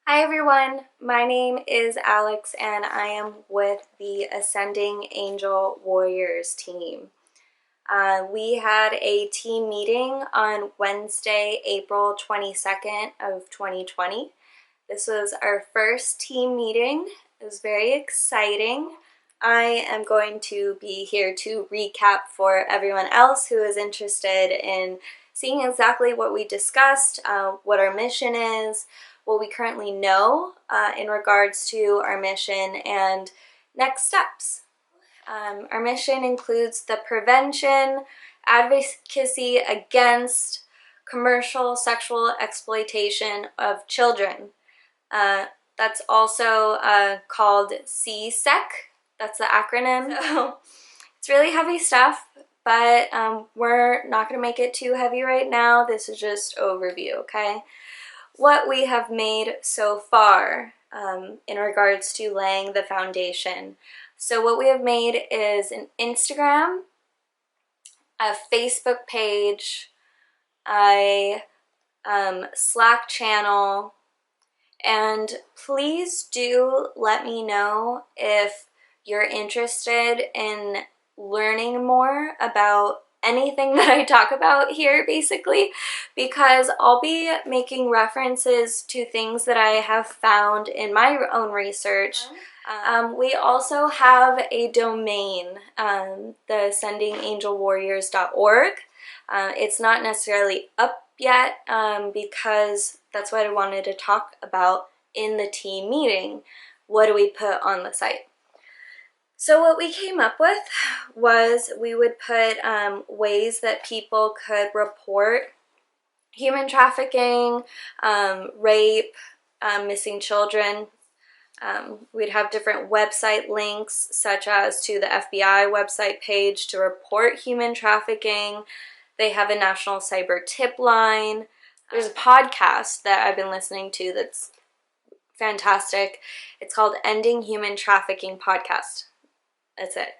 Hi everyone, my name is Alex and I am with the Ascending Angel Warriors team. We had a team meeting on Wednesday, April 22nd of 2020. This was our first team meeting. It was very exciting. I am going to be here to recap for everyone else who is interested in seeing exactly what we discussed, what our mission is, what we currently know in regards to our mission, and next steps. Our mission includes the prevention, advocacy against commercial sexual exploitation of children. That's also called CSEC. That's the acronym. So it's really heavy stuff, but we're not going to make it too heavy right now. This is just overview, okay? What we have made so far in regards to laying the foundation. So what we have made is an Instagram, a Facebook page, a Slack channel, and please do let me know if you're interested in learning more about anything that I talk about here, basically, because I'll be making references to things that I have found in my own research. We also have a domain, the ascendingangelwarriors.org. It's not necessarily up yet because that's what I wanted to talk about in the team meeting. What do we put on the site? So what we came up with was we would put ways that people could report human trafficking, rape, missing children. We'd have different website links, such as to the FBI website page to report human trafficking. They have a national cyber tip line. There's a podcast that I've been listening to that's fantastic. It's called Ending Human Trafficking Podcast. That's it.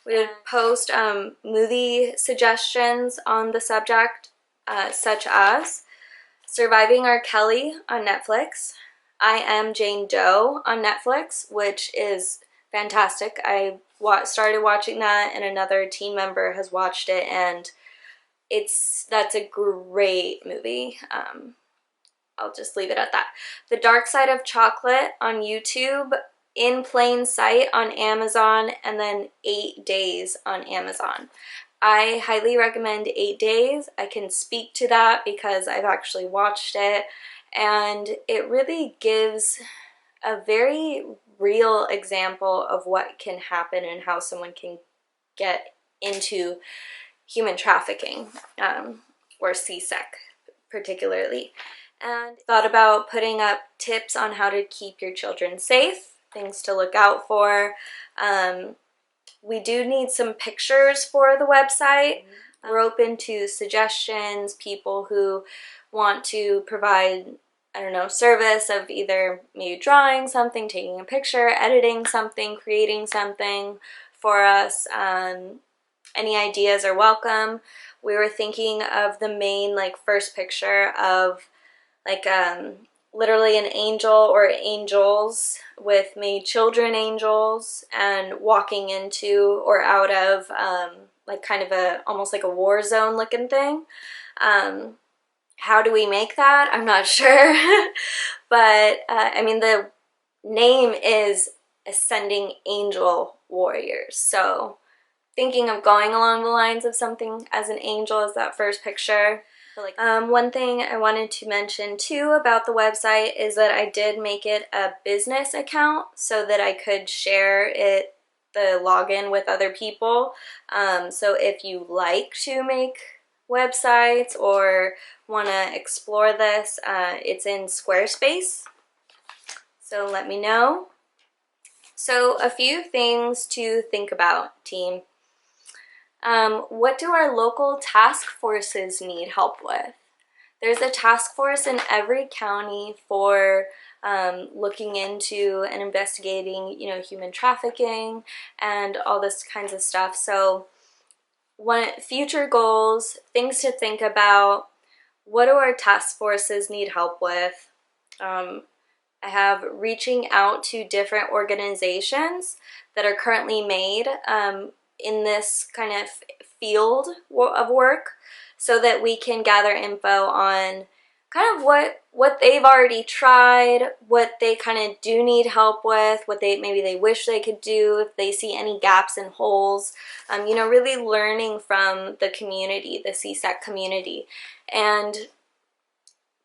We would post movie suggestions on the subject, such as Surviving R. Kelly on Netflix, I Am Jane Doe on Netflix, which is fantastic. I started watching that, and another team member has watched it, and that's a great movie. I'll just leave it at that. The Dark Side of Chocolate on YouTube, In Plain Sight on Amazon, and then 8 Days on Amazon. I highly recommend 8 Days. I can speak to that because I've actually watched it, and it really gives a very real example of what can happen and how someone can get into human trafficking, or CSEC particularly. And thought about putting up tips on how to keep your children safe, things to look out for. We do need some pictures for the website. We're open to suggestions, people who want to provide, I don't know, service of either maybe drawing something, taking a picture, editing something, creating something for us. Any ideas are welcome. We were thinking of the main, first picture of literally an angel or angels with maybe children angels and walking into or out of kind of almost like a war zone looking thing. How do we make that? I'm not sure. But I mean, the name is Ascending Angel Warriors, so thinking of going along the lines of something as an angel as that first picture. One thing I wanted to mention too about the website is that I did make it a business account so that I could share the login with other people. So if you like to make websites or want to explore this, it's in Squarespace. So let me know. So a few things to think about, team. What do our local task forces need help with? There's a task force in every county for looking into and investigating, human trafficking and all this kinds of stuff. So, future goals, things to think about. What do our task forces need help with? I have reaching out to different organizations that are currently made in this kind of field of work, so that we can gather info on kind of what they've already tried, what they kind of do need help with, what maybe they wish they could do, if they see any gaps and holes, you know, really learning from the community, the CSEC community. And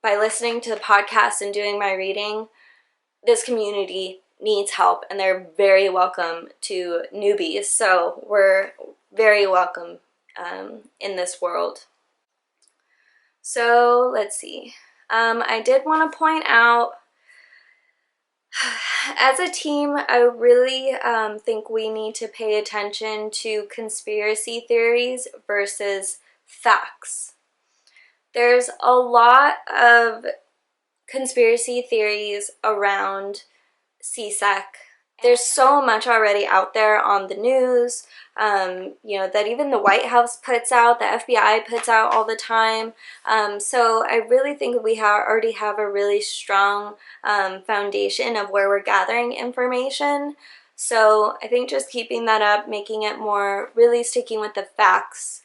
by listening to the podcast and doing my reading, this community needs help, and they're very welcome to newbies. So we're very welcome in this world. So let's see. I did want to point out, as a team, I really think we need to pay attention to conspiracy theories versus facts. There's a lot of conspiracy theories around CSEC. There's so much already out there on the news, you know, that even the White House puts out, the FBI puts out all the time. So I really think we already have a really strong foundation of where we're gathering information. So I think just keeping that up, making it more, really sticking with the facts.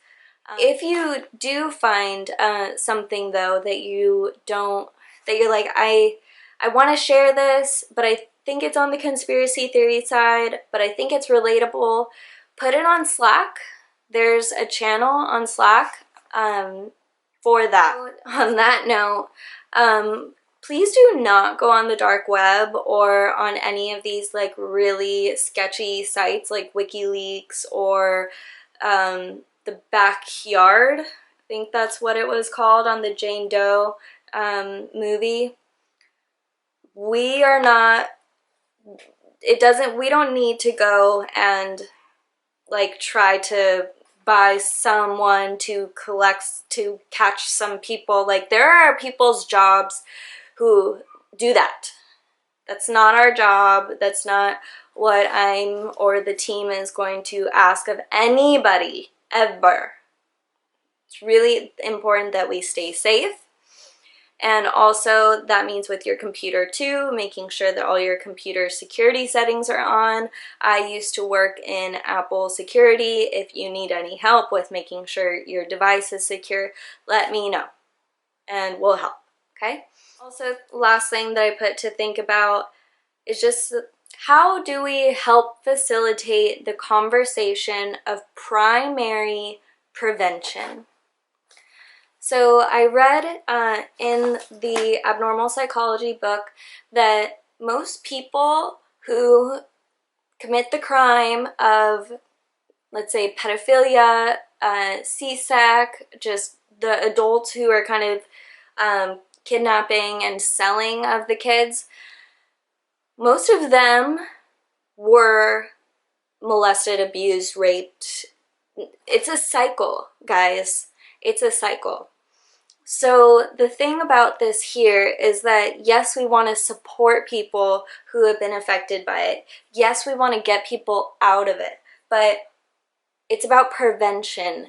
If you do find something, though, that you don't, that you're like, I want to share this, but I think it's on the conspiracy theory side, but I think it's relatable, put it on Slack. There's a channel on Slack for that. On that note, please do not go on the dark web or on any of these like really sketchy sites like WikiLeaks or the Backyard. I think that's what it was called on the Jane Doe movie. We are not, we don't need to go and like try to buy someone to catch some people. Like, there are people's jobs who do that. That's not our job. That's not what I'm or the team is going to ask of anybody ever. It's really important that we stay safe. And also that means with your computer too, making sure that all your computer security settings are on. I used to work in Apple security. If you need any help with making sure your device is secure, let me know and we'll help, okay? Also, last thing that I put to think about is just how do we help facilitate the conversation of primary prevention? So I read in the Abnormal Psychology book that most people who commit the crime of, let's say, pedophilia, CSEC, just the adults who are kind of kidnapping and selling of the kids, most of them were molested, abused, raped. It's a cycle, guys. It's a cycle. So the thing about this here is that, yes, we want to support people who have been affected by it. Yes, we want to get people out of it. But it's about prevention,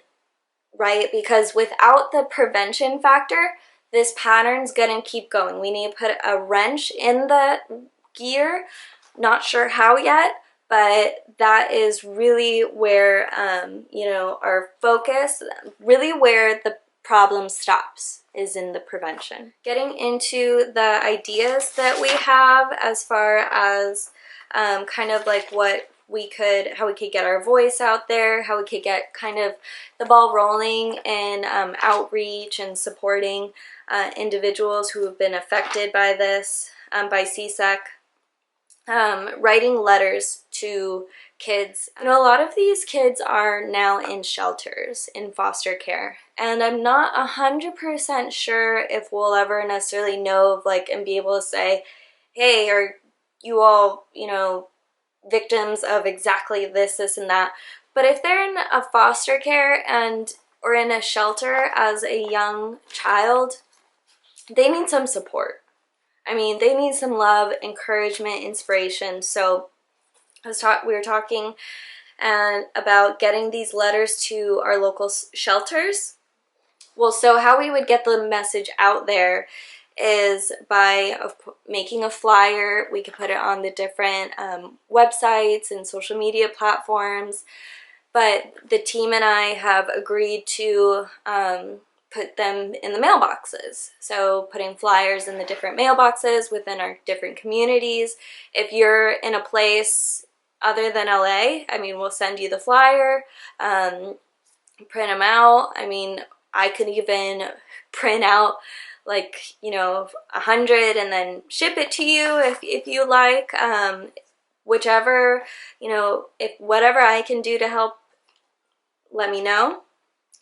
right? Because without the prevention factor, this pattern's going to keep going. We need to put a wrench in the gear. Not sure how yet, but that is really where, you know, our focus, really where the problem stops, is in the prevention. Getting into the ideas that we have as far as kind of like how we could get our voice out there, how we could get kind of the ball rolling in outreach and supporting individuals who have been affected by this, by CSEC. Writing letters to kids. You know, a lot of these kids are now in shelters, in foster care, and I'm not 100% sure if we'll ever necessarily know of, like, and be able to say, hey, are you all, you know, victims of exactly this, this, and that. But if they're in a foster care or in a shelter as a young child, they need some support. I mean, they need some love, encouragement, inspiration. So we were talking about getting these letters to our local shelters. Well, so how we would get the message out there is by making a flyer. We could put it on the different websites and social media platforms, but the team and I have agreed to put them in the mailboxes. So putting flyers in the different mailboxes within our different communities. If you're in a place other than LA, I mean, we'll send you the flyer, print them out. I mean, I could even print out like, you know, 100 and then ship it to you if you like. Whichever, you know, if whatever I can do to help, let me know.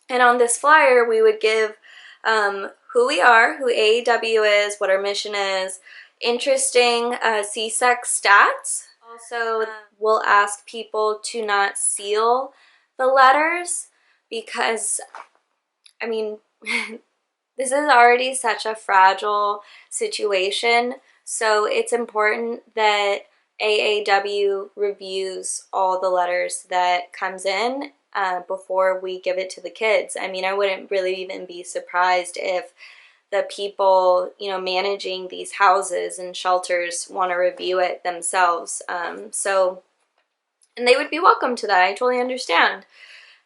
And on this flyer, we would give who we are, who AAW is, what our mission is, interesting C-sex stats. Also, we'll ask people to not seal the letters because, I mean, this is already such a fragile situation, so it's important that AAW reviews all the letters that comes in before we give it to the kids. I mean, I wouldn't really even be surprised if the people, you know, managing these houses and shelters want to review it themselves. And they would be welcome to that. I totally understand.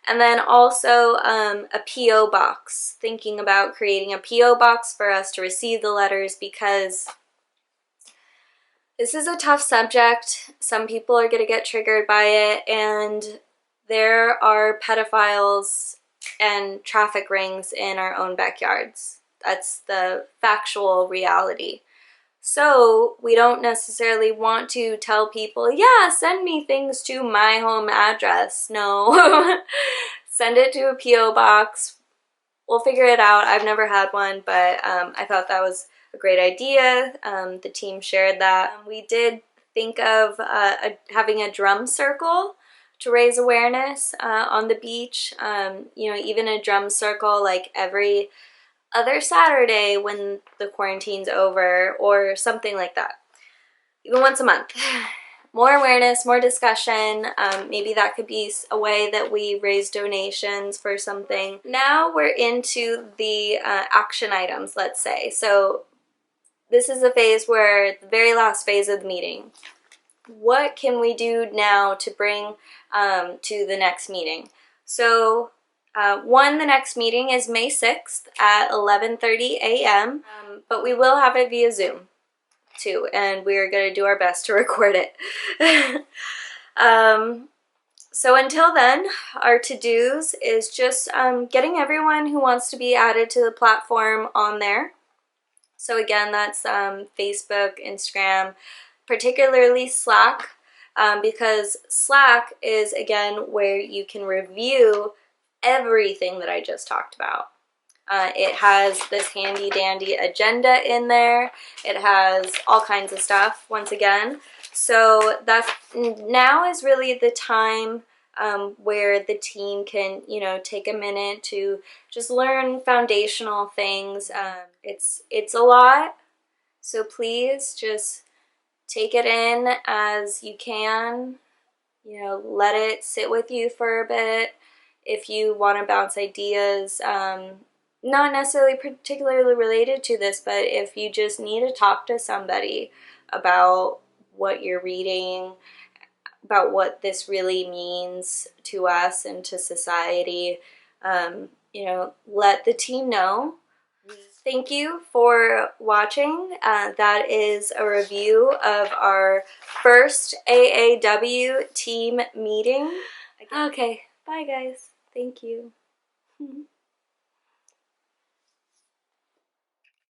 And then also a P.O. box, thinking about creating a P.O. box for us to receive the letters because this is a tough subject. Some people are going to get triggered by it, and there are pedophiles and traffic rings in our own backyards. That's the factual reality. So we don't necessarily want to tell people, yeah, send me things to my home address. No, send it to a P.O. box. We'll figure it out. I've never had one, but I thought that was a great idea. The team shared that. We did think of having a drum circle to raise awareness on the beach. You know, even a drum circle like every other Saturday when the quarantine's over or something like that. Even once a month. More awareness, more discussion. Maybe that could be a way that we raise donations for something. Now we're into the action items, let's say. So this is a phase where the very last phase of the meeting. What can we do now to bring to the next meeting? So the next meeting is May 6th at 11:30 a.m., but we will have it via Zoom too, and we're going to do our best to record it. So until then, our to-dos is just getting everyone who wants to be added to the platform on there. So again, that's Facebook, Instagram, particularly Slack, because Slack is, again, where you can review everything that I just talked about. It has this handy dandy agenda in there. It has all kinds of stuff, once again. So now is really the time where the team can, you know, take a minute to just learn foundational things. It's a lot, so please just take it in as you can. You know, let it sit with you for a bit. If you want to bounce ideas, not necessarily particularly related to this, but if you just need to talk to somebody about what you're reading, about what this really means to us and to society, you know, let the team know. Thank you for watching. That is a review of our first AAW team meeting. Okay, bye guys. Thank you.